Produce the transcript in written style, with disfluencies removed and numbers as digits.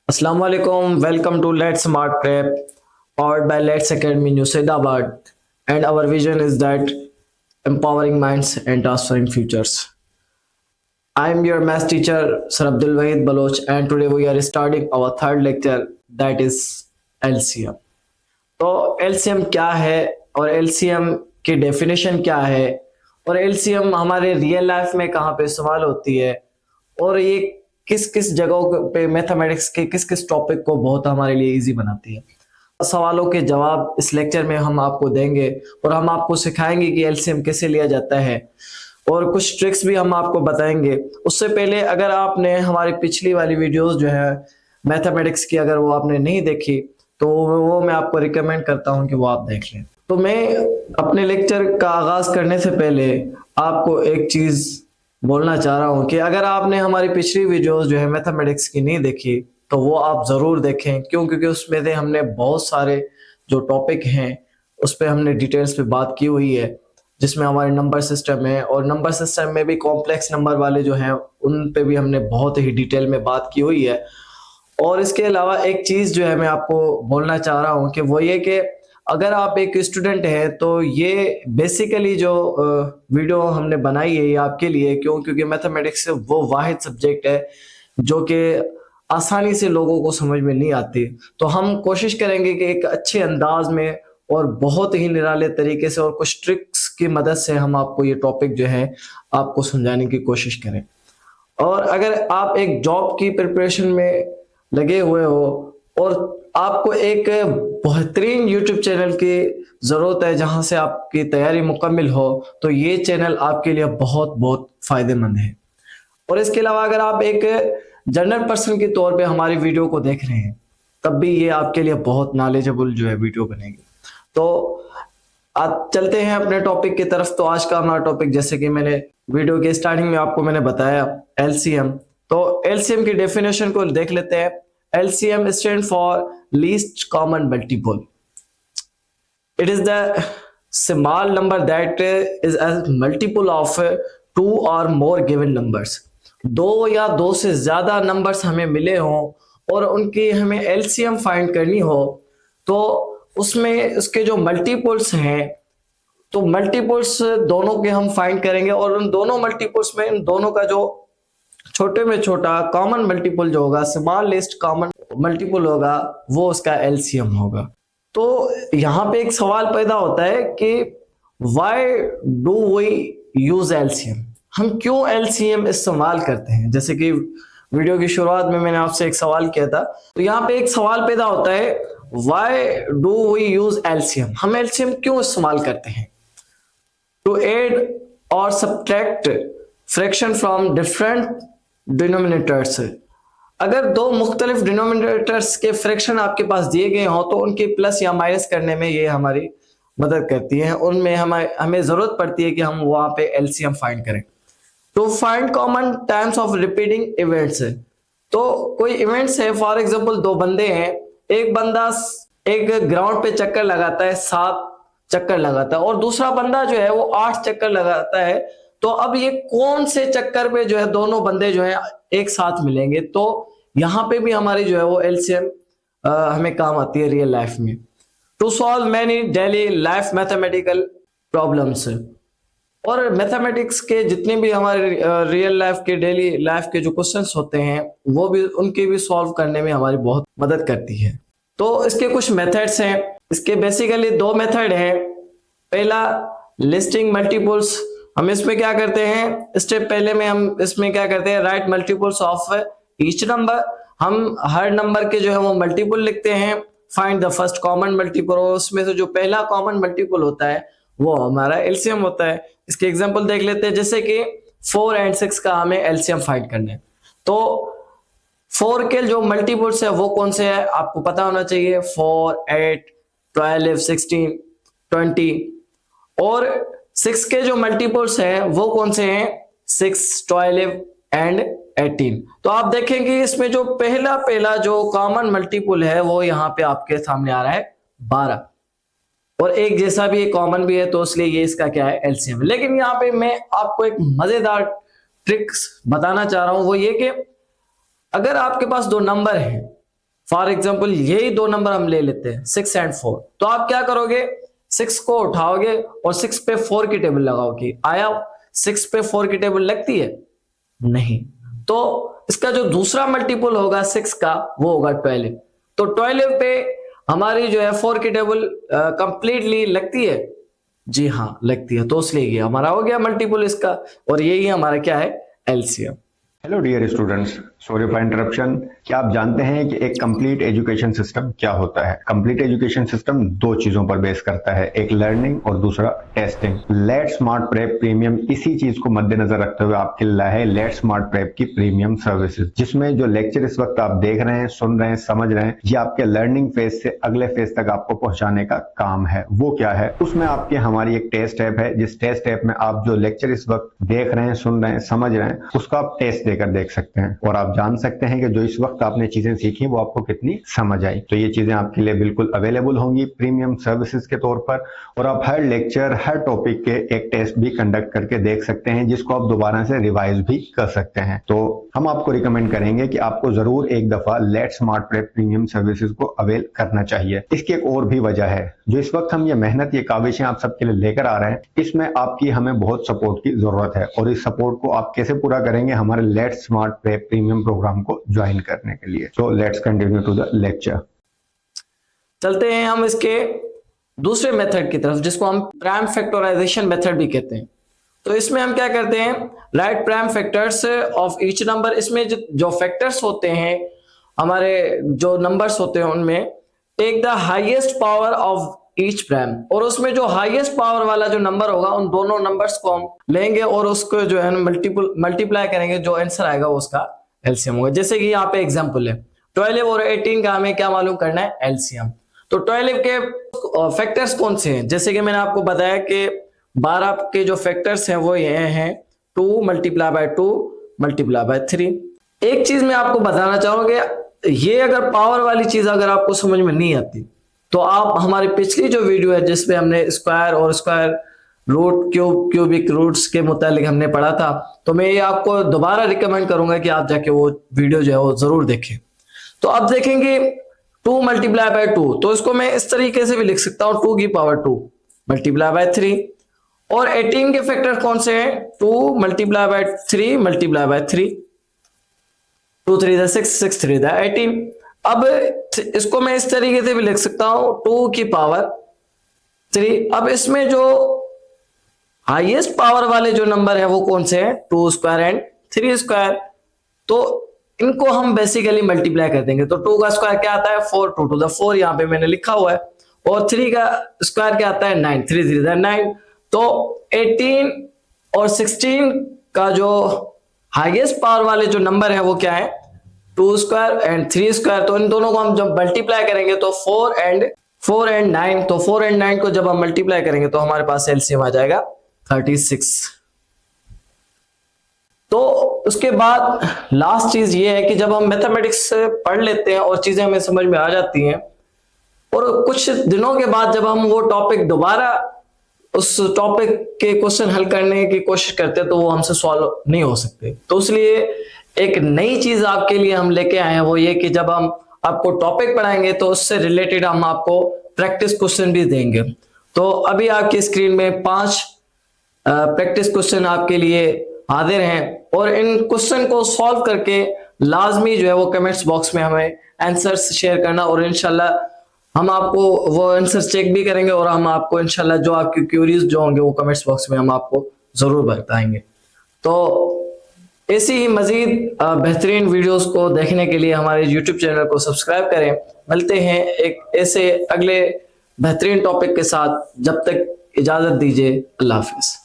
Assalamu alaikum. Welcome to Let's Smart Prep, powered by Let's Academy New Saidabad. And our vision is that empowering minds and transferring futures. I am your math teacher, Sir Abdul Wahid Baloch, and today we are starting our third lecture, that is LCM. तो LCM क्या है और LCM की definition क्या है और LCM हमारे real life में कहाँ पे इस्तेमाल होती है और ये किस किस जगहों पे मैथमेटिक्स के किस किस टॉपिक को बहुत हमारे लिए इजी बनाती है। सवालों के जवाब इस लेक्चर में हम आपको देंगे और हम आपको सिखाएंगे कि एलसीएम कैसे लिया जाता है और कुछ ट्रिक्स भी हम आपको बताएंगे। उससे पहले अगर आपने हमारी पिछली वाली वीडियोस जो है मैथमेटिक्स की अगर वो आपने नहीं देखी तो वो मैं आपको रिकमेंड करता हूं कि वो आप देख लें। तो मैं अपने लेक्चर का आगाज करने से पहले आपको एक चीज बोलना चाह रहा हूं कि अगर आपने हमारी पिछली वीडियोस जो है मैथमेटिक्स की नहीं देखी तो वो आप जरूर देखें, क्योंकि उसमें से हमने बहुत सारे जो टॉपिक हैं उस पर हमने डिटेल्स पे बात की हुई है, जिसमें हमारे नंबर सिस्टम है और नंबर सिस्टम में भी कॉम्प्लेक्स नंबर वाले जो हैं उन पे भी हमने बहुत ही डिटेल में बात की हुई है। और इसके अलावा एक चीज जो है मैं आपको बोलना चाह रहा हूं कि वो ये कि अगर आप एक स्टूडेंट हैं तो ये बेसिकली जो वीडियो हमने बनाई है ये आपके लिए, क्योंकि मैथमेटिक्स वो वाहिद सब्जेक्ट है जो कि आसानी से लोगों को समझ में नहीं आती। तो हम कोशिश करेंगे कि एक अच्छे अंदाज में और बहुत ही निराले तरीके से और कुछ ट्रिक्स की मदद से हम आपको ये टॉपिक जो है आपको समझाने की कोशिश करें। और अगर आप एक जॉब की प्रिपरेशन में लगे हुए हो और आपको एक बेहतरीन यूट्यूब चैनल की जरूरत है जहां से आपकी तैयारी मुकम्मल हो, तो ये चैनल आपके लिए बहुत बहुत फायदेमंद है। और इसके अलावा अगर आप एक जनरल पर्सन के तौर पे हमारी वीडियो को देख रहे हैं तब भी ये आपके लिए बहुत नॉलेजेबल जो है वीडियो बनेगी। तो आज चलते हैं अपने टॉपिक की तरफ। तो आज का हमारा टॉपिक, जैसे कि मैंने वीडियो के स्टार्टिंग में आपको मैंने बताया, एलसीएम। तो एलसीएम की डेफिनेशन को देख लेते हैं। LCM stand for least common multiple. It is the small number that is a multiple of two और मोर गिवन नंबर्स। दो या दो से ज्यादा नंबर्स हमें मिले हों और उनकी हमें एलसीएम फाइंड करनी हो तो उसमें उसके जो मल्टीपल्स हैं तो मल्टीपल्स दोनों के हम फाइंड करेंगे और उन दोनों मल्टीपल्स में इन दोनों का जो छोटे में छोटा कॉमन मल्टीपल जो होगा, स्मॉल लिस्ट कॉमन मल्टीपल होगा, वो उसका एलसीएम होगा। तो यहाँ पे एक सवाल पैदा होता है कि why do we use LCM, हम क्यों एलसीएम इस्तेमाल करते हैं। जैसे कि वीडियो की शुरुआत में मैंने आपसे एक सवाल किया था, तो यहाँ पे एक सवाल पैदा होता है, why do we use LCM, हम एलसीएम क्यों इस्तेमाल करते हैं। टू एड और subtract fraction from different denominators. अगर दो मुख्तलिफ डिनोमिनेटर्स के फ्रैक्शन आपके पास दिए गए हों तो उनके प्लस या माइनस करने में ये हमारी मदद करती है, उनमें हमें जरूरत पड़ती है कि हम वहां पे एलसीएम फाइंड करें। To find common times of repeating events. तो कोई इवेंट्स है, फॉर एग्जांपल दो बंदे हैं, एक बंदा एक ग्राउंड पे चक्कर लगाता है, 7 चक्कर लगाता है और दूसरा बंदा जो है वो 8 चक्कर लगाता है। तो अब ये कौन से चक्कर पे जो है दोनों बंदे जो है एक साथ मिलेंगे। तो यहाँ पे भी हमारी जो है वो एलसीएम हमें काम आती है रियल लाइफ में। To solve many daily life mathematical problems. और मैथमेटिक्स के जितने भी हमारे रियल लाइफ के डेली लाइफ के जो क्वेश्चंस होते हैं वो भी उनके भी सॉल्व करने में हमारी बहुत मदद करती है। तो इसके कुछ मेथड्स हैं। इसके बेसिकली 2 मेथड हैं। पहला लिस्टिंग मल्टीपल्स। हम इसमें क्या करते हैं, स्टेप पहले में हम इसमें क्या करते हैं, right multiples of each number. हम हर नंबर के जो है वो मल्टीपल लिखते हैं। Find the first common multiple, उसमें से जो पहला कॉमन मल्टीपल होता है वो हमारा एलसीएम होता है। इसके एग्जांपल देख लेते हैं, जैसे कि 4 और 6 का हमें एलसीएम फाइंड करना है। तो 4 के जो मल्टीपल्स है वो कौन से है आपको पता होना चाहिए, 4, 8, 12, 16, 20। और 6 के जो मल्टीपल्स हैं वो कौन से हैं, 6, 12 एंड 18। तो आप देखेंगे इसमें जो पहला जो कॉमन मल्टीपल है वो यहाँ पे आपके सामने आ रहा है 12 और एक जैसा भी कॉमन भी है, तो इसलिए ये इसका क्या है, एलसीएम। लेकिन यहाँ पे मैं आपको एक मजेदार ट्रिक्स बताना चाह रहा हूं, वो ये कि अगर आपके पास 2 नंबर हैं फॉर एग्जाम्पल यही दो नंबर हम ले लेते हैं 6 एंड 4, तो आप क्या करोगे, 6 को उठाओगे और 6 पे 4 की टेबल लगाओगे। आया 6 पे 4 की टेबल लगती है? नहीं। तो इसका जो दूसरा मल्टीपल होगा 6 का वो होगा 12। तो 12 पे हमारी जो है 4 की टेबल कंप्लीटली लगती है? जी हाँ लगती है। तो इसलिए ये हमारा हो गया मल्टीपल इसका, और यही हमारा क्या है, LCM. Hello dear students, sorry for interruption. क्या आप जानते हैं कि एक कंप्लीट एजुकेशन सिस्टम क्या होता है? कंप्लीट एजुकेशन सिस्टम दो चीजों पर बेस करता है, एक लर्निंग और दूसरा testing. Let's smart prep premium इसी चीज को मद्देनजर रखते हुए आपके लिए लाया है लेट्स स्मार्ट प्रेप की प्रीमियम सर्विसेज, जिसमें जो लेक्चर इस वक्त आप देख रहे हैं, सुन रहे हैं, समझ रहे हैं, ये आपके लर्निंग फेज से अगले फेज तक आपको पहुंचाने का काम है। वो क्या है? उसमें आपके हमारी एक टेस्ट ऐप है, जिस टेस्ट ऐप में आप जो लेक्चर इस वक्त देख रहे हैं, सुन रहे हैं, समझ रहे हैं, उसका आप टेस्ट देकर देख सकते हैं और आप जान सकते हैं कि जो इस वक्त आपने चीजें सीखी वो आपको कितनी समझ आई। तो ये चीजें आपके लिए बिल्कुल अवेलेबल होंगी प्रीमियम सर्विसेज के तौर पर, और आप हर लेक्चर, हर टॉपिक के एक टेस्ट भी कंडक्ट करके देख सकते हैं, जिसको आप दोबारा से रिवाइज भी कर सकते हैं। तो हम आपको रिकमेंड करेंगे कि आपको जरूर एक दफा let's smart prep premium services को अवेल करना चाहिए। इसकी एक और भी वजह है, जो इस वक्त हम ये मेहनत, ये काविशें आप सबके लिए लेकर आ रहे हैं, इसमें आपकी हमें बहुत सपोर्ट की जरूरत है, और इस सपोर्ट को आप कैसे पूरा करेंगे? हमारे let's smart prep premium program को ज्वाइन करने के लिए। So let's continue to the lecture. चलते हैं हम इसके दूसरे मेथड की तरफ, जिसको हम प्राइम फैक्टराइजेशन मेथड भी कहते हैं। तो इसमें हम क्या करते हैं, right prime factors of each number. इसमें जो फैक्टर्स होते हैं, हमारे जो नंबर्स होते हैं, उनमें take the highest power of each prime, और उसमें जो हाईएस्ट पावर वाला जो नंबर होगा, उन दोनों नंबर्स को हम लेंगे और उसको जो है मल्टीप्लाई करेंगे, जो आंसर आएगा वो उसका एलसीएम होगा। जैसे कि यहाँ पे एग्जांपल है 12 और 18 का हमें क्या मालूम करना है, एलसीएम। तो 12 के फैक्टर्स कौन से हैं? जैसे कि मैंने आपको बताया कि 12 के जो फैक्टर्स हैं वो ये हैं 2 मल्टीप्लाई बाय 2 मल्टीप्लाई बाय 3। एक चीज मैं आपको बताना चाहूंगा, ये अगर पावर वाली चीज अगर आपको समझ में नहीं आती, तो आप हमारी पिछली जो वीडियो है जिसपे हमने स्क्वायर और स्क्वायर रूट, क्यूबिक रूट्स के मुतालिक हमने पढ़ा था, तो मैं ये आपको दोबारा रिकमेंड करूंगा कि आप जाके वो वीडियो जो है वो जरूर देखें। तो अब देखेंगे 2 मल्टीप्लाई बाय 2, तो इसको मैं इस तरीके से भी लिख सकता हूं 2 की पावर 2 मल्टीप्लाई बाय 3। और 18 के फैक्टर कौन से हैं? 2 मल्टीप्लाई बाय 3 मल्टीप्लाई बाय 3, 2 3 6 6 3 18। अब इसको मैं इस तरीके से भी लिख सकता हूं 2 की पावर 3। अब इसमें जो हाईएस्ट पावर वाले जो नंबर है वो कौन से हैं? 2 स्क्वायर एंड 3 स्क्वायर। तो इनको हम बेसिकली मल्टीप्लाई कर देंगे। तो 2 का स्क्वायर क्या आता है? 4, 2 टू द 4 यहाँ पे मैंने लिखा हुआ है, और 3 का स्क्वायर क्या आता है? 9, 3 3 9। तो 18 और 16 का जो हाईएस्ट पावर वाले जो नंबर है वो क्या है? 2 स्क्वायर एंड 3 स्क्वायर। तो इन दोनों को हम जब मल्टीप्लाई करेंगे तो 4 एंड 9, तो 4 एंड 9 को जब हम मल्टीप्लाई करेंगे तो हमारे पास एलसीएम आ जाएगा 36। तो उसके बाद लास्ट चीज ये है कि जब हम मैथमेटिक्स पढ़ लेते हैं और चीजें हमें समझ में आ जाती हैं, और कुछ दिनों के बाद जब हम वो टॉपिक दोबारा उस टॉपिक के क्वेश्चन हल करने की कोशिश करते हैं, तो वो हमसे सॉल्व नहीं हो सकते। तो इसलिए एक नई चीज आपके लिए हम लेके आए हैं, वो ये कि जब हम आपको टॉपिक पढ़ाएंगे तो उससे रिलेटेड हम आपको प्रैक्टिस क्वेश्चन भी देंगे। तो अभी आपकी स्क्रीन में 5 प्रैक्टिस क्वेश्चन आपके लिए हाजिर हैं, और इन क्वेश्चन को सॉल्व करके लाजमी जो है वो कमेंट्स बॉक्स में हमें आंसर्स शेयर करना, और इंशाल्लाह हम आपको वो आंसर चेक भी करेंगे, और हम आपको इंशाल्लाह जो आपकी क्यूरीज जो होंगे वो कमेंट्स बॉक्स में हम आपको जरूर बताएंगे। तो ऐसी ही मजीद बेहतरीन वीडियोस को देखने के लिए हमारे यूट्यूब चैनल को सब्सक्राइब करें। मिलते हैं एक ऐसे अगले बेहतरीन टॉपिक के साथ, जब तक इजाजत दीजिए, अल्लाह हाफिज।